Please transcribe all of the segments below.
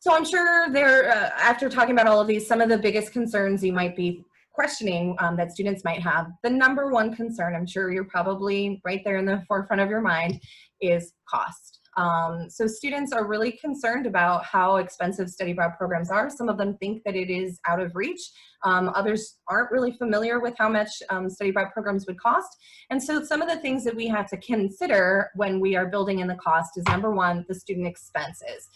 So I'm sure there, after talking about all of these, some of the biggest concerns you might be questioning that students might have. The number one concern, I'm sure you're probably right there in the forefront of your mind, is cost. So students are really concerned about how expensive study abroad programs are. Some of them think that it is out of reach. Others aren't really familiar with how much study abroad programs would cost. And so some of the things that we have to consider when we are building in the cost is, number one, the student expenses.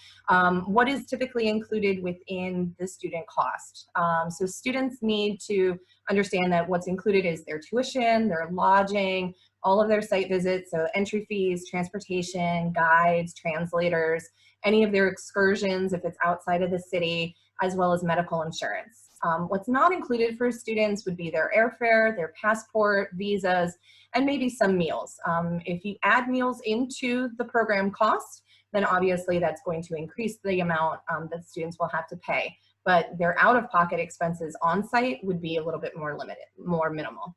What is typically included within the student cost? So students need to understand that what's included is their tuition, their lodging, all of their site visits, so entry fees, transportation, guides, translators, any of their excursions if it's outside of the city, as well as medical insurance. What's not included for students would be their airfare, their passport, visas, and maybe some meals. If you add meals into the program cost, then obviously that's going to increase the amount that students will have to pay. But their out-of-pocket expenses on site would be a little bit more limited, more minimal.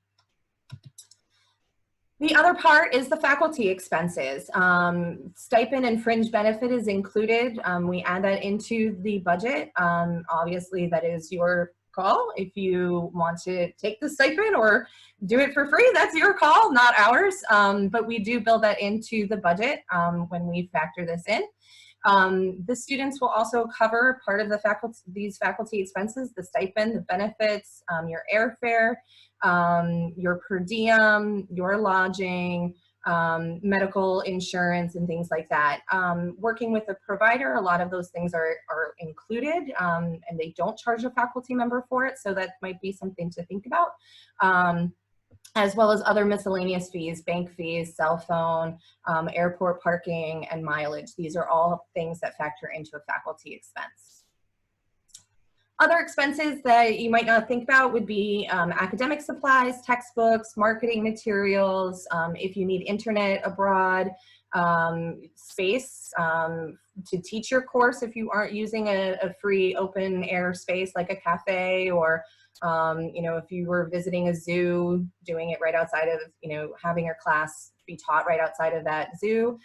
The other part is the faculty expenses. Stipend and fringe benefit is included. We add that into the budget. Obviously, that is your call. If you want to take the stipend or do it for free, that's your call, not ours. But we do build that into the budget when we factor this in. The students will also cover part of the these faculty expenses, the stipend, the benefits, your airfare, your per diem, your lodging, medical insurance, and things like that. Working with a provider, a lot of those things are included, and they don't charge a faculty member for it, so that might be something to think about. As well as other miscellaneous fees, bank fees, cell phone, airport parking, and mileage. These are all things that factor into a faculty expense. Other expenses that you might not think about would be academic supplies, textbooks, marketing materials, if you need internet abroad, space to teach your course if you aren't using a free open air space like a cafe, or you know, if you were visiting a zoo, doing it right outside of, you know, having your class be taught right outside of that zoo.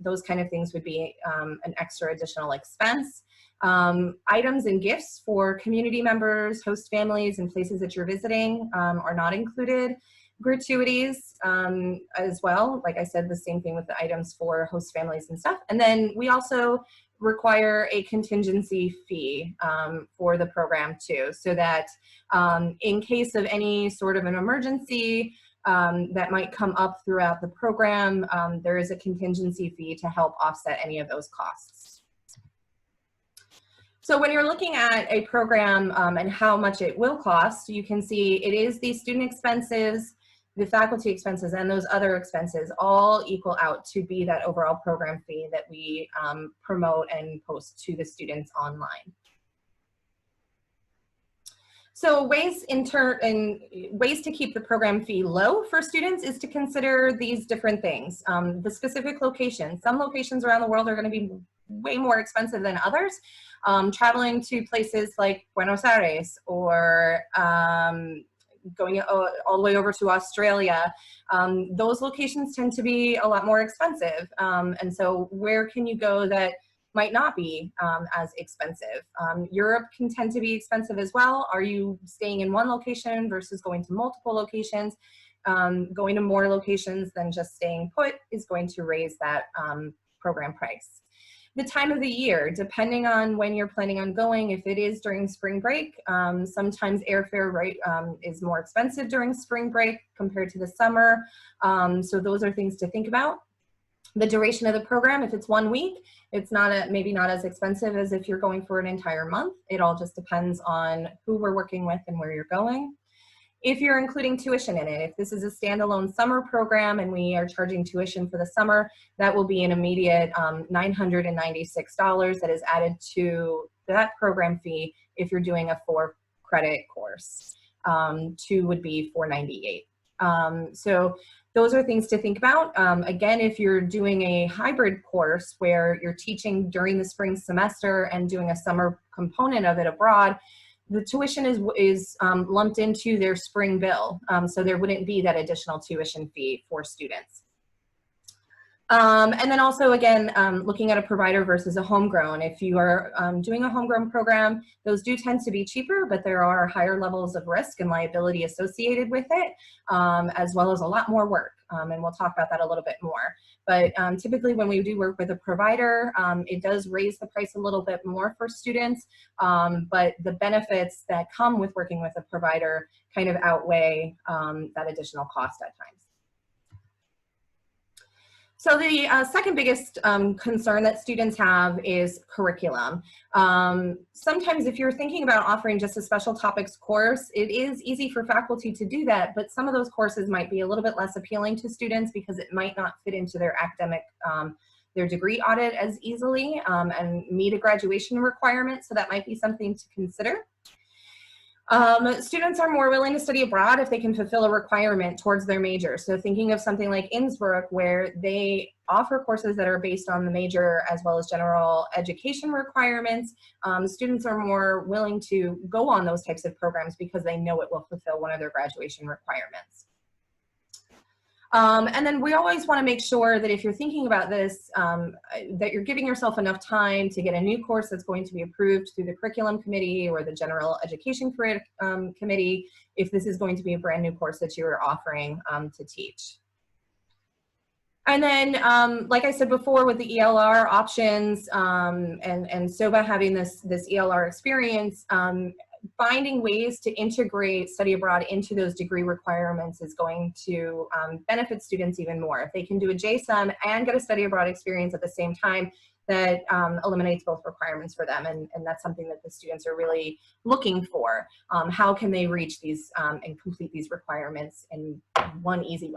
Those kind of things would be an extra additional expense. Items and gifts for community members, host families, and places that you're visiting are not included. Gratuities as well. Like I said, the same thing with the items for host families and stuff. And then we also require a contingency fee for the program too, so that in case of any sort of an emergency that might come up throughout the program, there is a contingency fee to help offset any of those costs. So when you're looking at a program and how much it will cost, you can see it is the student expenses, the faculty expenses, and those other expenses all equal out to be that overall program fee that we promote and post to the students online. So ways to keep the program fee low for students is to consider these different things. The specific location. Some locations around the world are going to be way more expensive than others. Traveling to places like Buenos Aires, or going all the way over to Australia, those locations tend to be a lot more expensive. And so where can you go that might not be as expensive? Europe can tend to be expensive as well. Are you staying in one location versus going to multiple locations? Going to more locations than just staying put is going to raise that program price. The time of the year, depending on when you're planning on going, if it is during spring break, sometimes airfare is more expensive during spring break compared to the summer. So those are things to think about. The duration of the program, if it's 1 week, it's maybe not as expensive as if you're going for an entire month. It all just depends on who we're working with and where you're going. If you're including tuition in it, if this is a standalone summer program and we are charging tuition for the summer, that will be an immediate $996 that is added to that program fee if you're doing a 4-credit course. 2 would be $498. So those are things to think about. Again, if you're doing a hybrid course where you're teaching during the spring semester and doing a summer component of it abroad, the tuition is lumped into their spring bill, so there wouldn't be that additional tuition fee for students. And then also, again, looking at a provider versus a homegrown. If you are doing a homegrown program, those do tend to be cheaper, but there are higher levels of risk and liability associated with it, as well as a lot more work. And we'll talk about that a little bit more. But typically when we do work with a provider, it does raise the price a little bit more for students, but the benefits that come with working with a provider kind of outweigh that additional cost at times. So the second biggest concern that students have is curriculum. Sometimes if you're thinking about offering just a special topics course, it is easy for faculty to do that, but some of those courses might be a little bit less appealing to students because it might not fit into their academic, their degree audit as easily and meet a graduation requirement, so that might be something to consider. Students are more willing to study abroad if they can fulfill a requirement towards their major. So thinking of something like Innsbruck, where they offer courses that are based on the major as well as general education requirements, students are more willing to go on those types of programs because they know it will fulfill one of their graduation requirements. And then we always want to make sure that if you're thinking about this, that you're giving yourself enough time to get a new course that's going to be approved through the curriculum committee or the general education committee, if this is going to be a brand new course that you're offering to teach. And then, like I said before, with the ELR options and SOBA having this ELR experience, finding ways to integrate study abroad into those degree requirements is going to benefit students even more. If they can do a JSUM and get a study abroad experience at the same time, that eliminates both requirements for them, and that's something that the students are really looking for. How can they reach these and complete these requirements in one easy way?